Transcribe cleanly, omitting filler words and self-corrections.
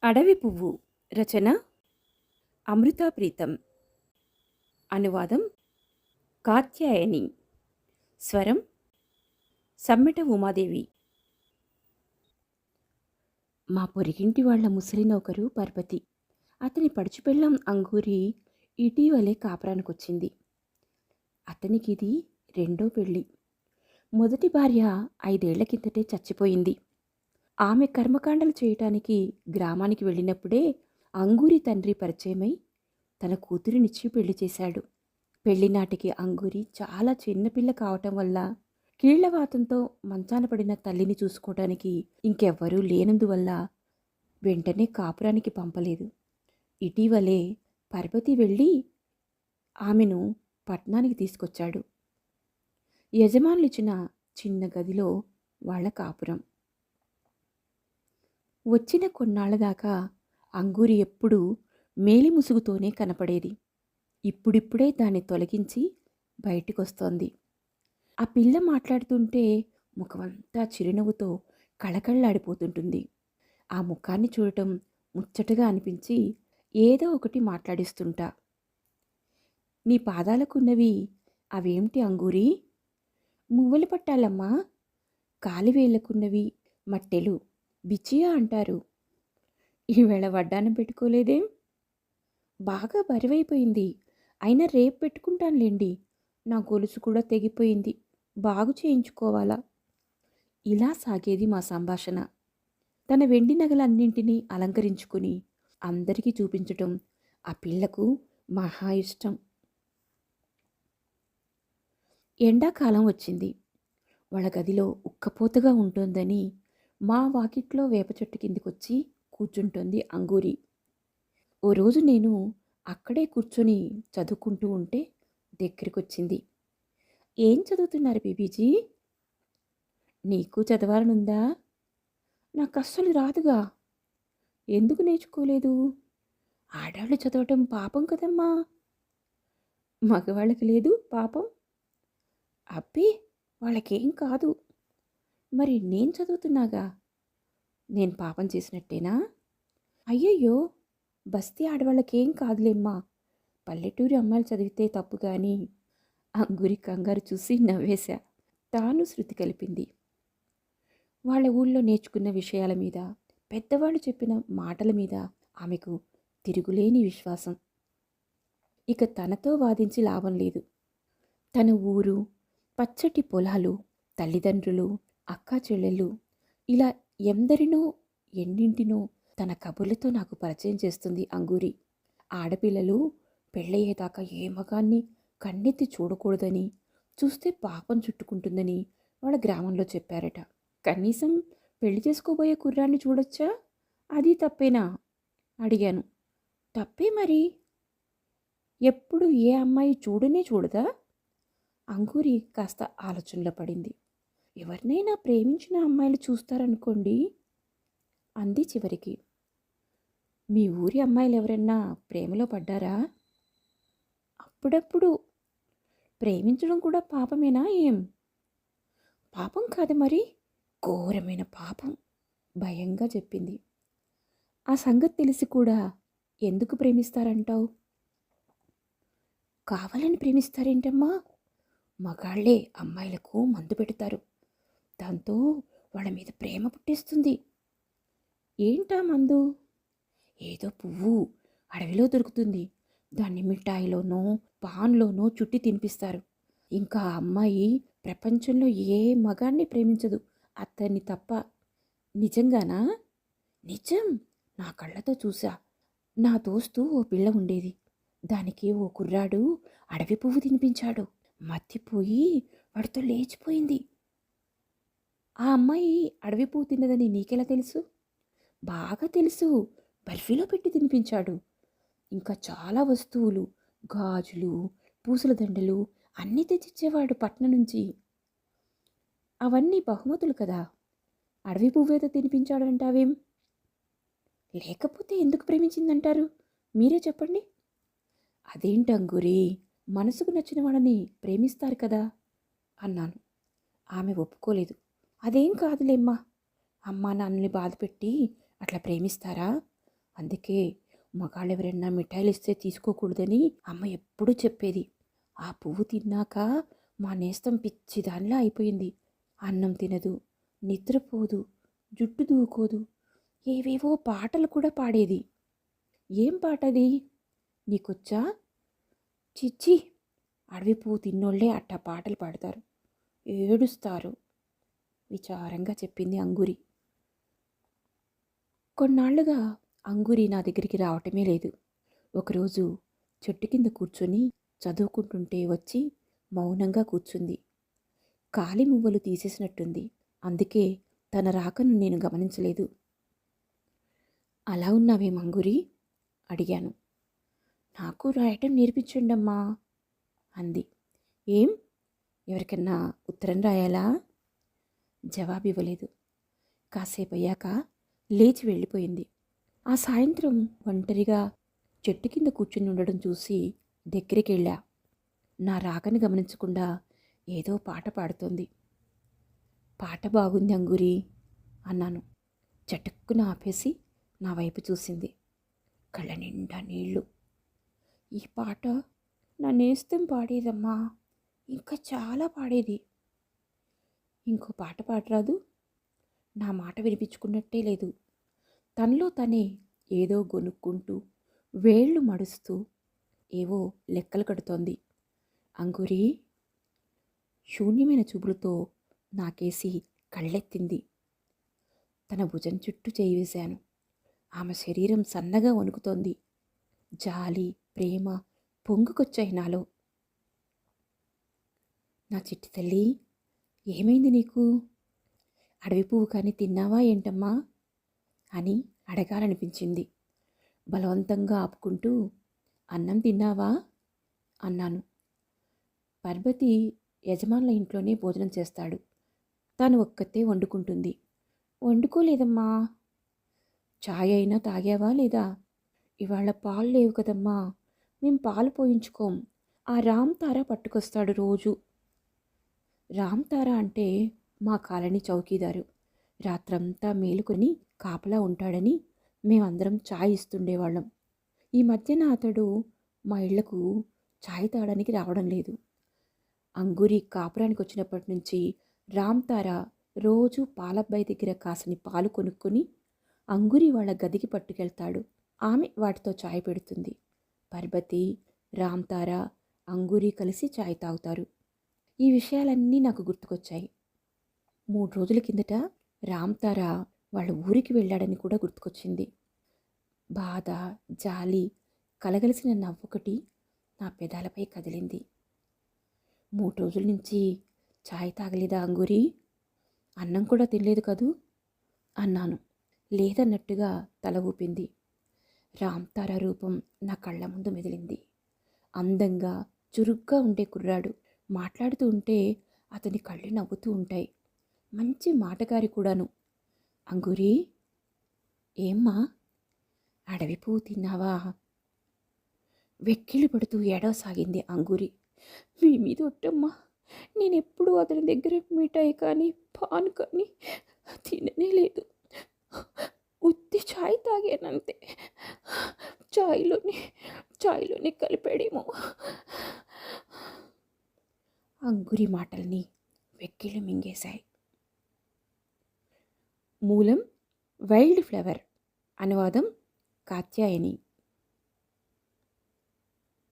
అడవి పువ్వు. రచన అమృతా ప్రీతం. అనువాదం కాత్యాయని. స్వరం సమ్మెట ఉమాదేవి. మా పొరిగింటి వాళ్ళ ముసలి నౌకరు పర్వతి. అతని పడుచుపెళ్ళాం అంగూరి ఇటీవలే కాపురానికొచ్చింది. అతనికిది రెండో పెళ్ళి. మొదటి భార్య 5 ఏళ్ల కిందటే చచ్చిపోయింది. ఆమె కర్మకాండలు చేయటానికి గ్రామానికి వెళ్ళినప్పుడే అంగూరి తండ్రి పరిచయమై తన కూతురినిచ్చి పెళ్లి చేశాడు. పెళ్లినాటికి అంగూరి చాలా చిన్నపిల్ల కావటం వల్ల కీళ్లవాతంతో మంచాన పడిన తల్లిని చూసుకోవటానికి ఇంకెవ్వరూ లేనందువల్ల వెంటనే కాపురానికి పంపలేదు. ఇటీవలే పర్వతి వెళ్ళి ఆమెను పట్నానికి తీసుకొచ్చాడు. యజమానులిచ్చిన చిన్న గదిలో వాళ్ల కాపురం. వచ్చిన కొన్నాళ్ల దాకా అంగూరి ఎప్పుడూ మేలిముసుగుతోనే కనపడేది. ఇప్పుడిప్పుడే దాన్ని తొలగించి బయటికొస్తోంది. ఆ పిల్ల మాట్లాడుతుంటే ముఖమంతా చిరునవ్వుతో కళకళలాడిపోతుంటుంది. ఆ ముఖాన్ని చూడటం ముచ్చటగా అనిపించి ఏదో ఒకటి మాట్లాడిస్తుంటా. నీ పాదాలకున్నవి అవేమిటి అంగూరి? మువ్వలు పట్టాలమ్మా. కాలివేళ్లకున్నవి మట్టెలు, బిచ్చియా అంటారు. ఈవేళ వడ్డానం పెట్టుకోలేదేం? బాగా బరువైపోయింది. అయినా రేపు పెట్టుకుంటానులేండి. నా గొలుసు కూడా తెగిపోయింది, బాగు చేయించుకోవాలా. ఇలా సాగేది మా సంభాషణ. తన వెండి నగలన్నింటినీ అలంకరించుకుని అందరికీ చూపించటం ఆ పిల్లకు మహా ఇష్టం. ఎండాకాలం వచ్చింది. వాళ్ళ గదిలో ఉక్కపోతగా ఉంటోందని మా వాకిట్లో వేప చెట్టు కిందికొచ్చి కూర్చుంటోంది అంగూరి. ఓ రోజు నేను అక్కడే కూర్చొని చదువుకుంటూ ఉంటే దగ్గరికొచ్చింది. ఏం చదువుతున్నారు బీబీజీ? నీకు చదవాలనుందా? నాకు అస్సలు రాదుగా. ఎందుకు నేర్చుకోలేదు? ఆడాళ్ళు చదవటం పాపం కదమ్మా. మగవాళ్ళకి లేదు పాపం? అబ్బే, వాళ్ళకేం కాదు. మరి నేను చదువుతున్నాగా, నేను పాపం చేసినట్టేనా? అయ్యయ్యో, బస్తీ ఆడవాళ్ళకేం కాదులేమ్మా. పల్లెటూరి అమ్మాయిలు చదివితే తప్పు కానీ. అంగురి కంగారు చూసి నవ్వేశా. తాను శృతి కలిపింది. వాళ్ళ ఊళ్ళో నేర్చుకున్న విషయాల మీద, పెద్దవాళ్ళు చెప్పిన మాటల మీద ఆమెకు తిరుగులేని విశ్వాసం. ఇక తనతో వాదించి లాభం లేదు. తన ఊరు, పచ్చటి పొలాలు, తల్లిదండ్రులు, అక్కా చెల్లెళ్ళు, ఇలా ఎందరినో ఎన్నింటినో తన కబుర్లతో నాకు పరిచయం చేస్తుంది అంగూరి. ఆడపిల్లలు పెళ్ళయ్యేదాకా ఏ మగాన్ని కన్నెత్తి చూడకూడదని, చూస్తే పాపం చుట్టుకుంటుందని వాళ్ళ గ్రామంలో చెప్పారట. కనీసం పెళ్లి చేసుకోబోయే కుర్రాన్ని చూడొచ్చా? అది తప్పేనా అడిగాను. తప్పే మరి. ఎప్పుడు ఏ అమ్మాయి చూడనే చూడదా? అంగూరి కాస్త ఆలోచనలో పడింది. ఎవరినైనా ప్రేమించిన అమ్మాయిలు చూస్తారనుకోండి అంది చివరికి. మీ ఊరి అమ్మాయిలు ఎవరన్నా ప్రేమలో పడ్డారా? అప్పుడప్పుడు. ప్రేమించడం కూడా పాపమేనా ఏం? పాపం కాదు మరి, ఘోరమైన పాపం, భయంగా చెప్పింది. ఆ సంగతి తెలిసి కూడా ఎందుకు ప్రేమిస్తారంటావు? కావాలని ప్రేమిస్తారేంటమ్మా? మగాళ్లే అమ్మాయిలకు మందు పెడతారు. దాంతో వాళ్ళ మీద ప్రేమ పుట్టేస్తుంది. ఏంటా మందు? ఏదో పువ్వు అడవిలో దొరుకుతుంది. దాన్ని మిఠాయిలోనో పాన్లోనో చుట్టి తినిపిస్తారు. ఇంకా ఆ అమ్మాయి ప్రపంచంలో ఏ మగాన్ని ప్రేమించదు, అతన్ని తప్ప. నిజంగానా? నిజం, నా కళ్ళతో చూసా. నా దోస్తు ఓ పిల్ల ఉండేది. దానికి ఓ కుర్రాడు అడవి పువ్వు తినిపించాడు. మత్తిపోయి వాడితో లేచిపోయింది. ఆ అమ్మాయి అడవి పువ్వు తిన్నదని నీకెలా తెలుసు? బాగా తెలుసు, బర్ఫీలో పెట్టి తినిపించాడు. ఇంకా చాలా వస్తువులు, గాజులు, పూసల దండలు అన్నీ తెచ్చిచ్చేవాడు పట్నం నుంచి. అవన్నీ బహుమతులు కదా. అడవి పువ్వేదో తినిపించాడంటావేం? లేకపోతే ఎందుకు ప్రేమించిందంటారు? మీరే చెప్పండి. అదేంటంగురి, మనసుకు నచ్చిన వాళ్ళని ప్రేమిస్తారు కదా అన్నాను. ఆమె ఒప్పుకోలేదు. అదేం కాదులేమ్మా, అమ్మా నాన్నని బాధపెట్టి అట్లా ప్రేమిస్తారా? అందుకే మగాళ్ళెవరన్నా మిఠాయిలు ఇస్తే తీసుకోకూడదని అమ్మ ఎప్పుడూ చెప్పేది. ఆ పువ్వు తిన్నాక మా నేస్తం పిచ్చిదానిలా అయిపోయింది. అన్నం తినదు, నిద్రపోదు, జుట్టు దూకోదు, ఏవేవో పాటలు కూడా పాడేది. ఏం పాటది? నీకొచ్చా? చిచ్చి, అడవి పువ్వు తిన్నోళ్లే అట్టా పాటలు పాడతారు, ఏడుస్తారు, విచారంగా చెప్పింది అంగురి. కొన్నాళ్లుగా అంగురి నా దగ్గరికి రావటమే లేదు. ఒకరోజు చెట్టు కింద కూర్చొని చదువుకుంటుంటే వచ్చి మౌనంగా కూర్చుంది. కాలి మువ్వలు తీసేసినట్టుంది. అందుకే తన రాకను నేను గమనించలేదు. అలా ఉన్నావేం అంగురి? అడిగాను. నాకు రాయటం నేర్పించండమ్మా అంది. ఏం, ఎవరికన్నా ఉత్తరం రాయాలా? జవాబివ్వలేదు. కాసేపు అయ్యాక లేచి వెళ్ళిపోయింది. ఆ సాయంత్రం ఒంటరిగా చెట్టు కింద కూర్చుని ఉండడం చూసి దగ్గరికి వెళ్ళా. నా రాకని గమనించకుండా ఏదో పాట పాడుతోంది. పాట బాగుంది అంగురి అన్నాను. చటుక్కున ఆపేసి నా వైపు చూసింది. కళ్ళ నిండా నీళ్లు. ఈ పాట నా నేస్తం పాడేదమ్మా, ఇంకా చాలా పాడేది. ఇంకో పాట పాడరాదు? నా మాట వినిపించుకున్నట్టే లేదు. తనలో తనే ఏదో గొనుక్కుంటూ వేళ్ళు మడుస్తూ ఏవో లెక్కలు కడుతోంది. అంగురి శూన్యమైన చూపులతో నాకేసి కళ్ళెత్తింది. తన భుజం చుట్టూ చేయి వేశాను. ఆమె శరీరం సన్నగా వణుకుతోంది. జాలి, ప్రేమ పొంగుకొచ్చాయి నాలో. నా చిట్టి తల్లి, ఏమైంది నీకు? అడవి పువ్వు కానీ తిన్నావా ఏంటమ్మా అని అడగాలనిపించింది. బలవంతంగా ఆపుకుంటూ అన్నం తిన్నావా అన్నాను. పర్వతి యజమానుల ఇంట్లోనే భోజనం చేస్తాడు. తాను ఒక్కతే వండుకుంటుంది. వండుకోలేదమ్మా. చాయ్ అయినా తాగావా లేదా? ఇవాళ పాలు లేవు కదమ్మా, మేం పాలు పోయించుకోం. ఆ రామ్ తార పట్టుకొస్తాడు రోజు. రామ్ తార అంటే మా కాలనీ చౌకీదారు. రాత్రంతా మేలుకొని కాపలా ఉంటాడని మేమందరం ఛాయ్ ఇస్తుండేవాళ్ళం. ఈ మధ్యన అతడు మా ఇళ్లకు ఛాయ్ తాగడానికి రావడం లేదు. అంగురి కాపురానికి వచ్చినప్పటి నుంచి రామ్ తార రోజు పాలబ్బాయి దగ్గర కాసని పాలు కొనుక్కొని అంగురి వాళ్ళ గదికి పట్టుకెళ్తాడు. ఆమె వాటితో ఛాయ్ పెడుతుంది. పర్వతి, రామ్ తార, అంగురి కలిసి ఛాయ్ తాగుతారు. ఈ విషయాలన్నీ నాకు గుర్తుకొచ్చాయి. 3 రోజుల కిందట రామ్ తార వాళ్ళ ఊరికి వెళ్ళాడని కూడా గుర్తుకొచ్చింది. బాధ, జాలి కలగలిసిన నవ్వొకటి నా పెదాలపై కదిలింది. 3 రోజుల నుంచి ఛాయ్ తాగలేదా అంగురి? అన్నం కూడా తినలేదు కదూ అన్నాను. లేదన్నట్టుగా తల ఊపింది. రామ్ తార రూపం నా కళ్ళ ముందు మెదిలింది. అందంగా చురుగ్గా ఉండే కుర్రాడు. మాట్లాడుతూ ఉంటే అతని కళ్ళు నవ్వుతూ ఉంటాయి. మంచి మాటగారి కూడాను. అంగురి, ఏమ్మా, అడవి పువ్వు తిన్నావా? వెక్కిళ్ళు పడుతూ ఏడవసాగింది అంగురి. మీ మీద ఒట్టమ్మా, నేనెప్పుడూ అతని దగ్గర మిఠాయి కానీ పాన్ కానీ తిననే లేదు. ఉత్తి ఛాయ్ తాగానంతే. ఛాయ్లోనే కలిపాడేమో. అంగురి మాటల్ని వెక్కిళ్ళు మింగేశాయి. మూలం వైల్డ్ ఫ్లవర్. అనువాదం కాత్యాయని.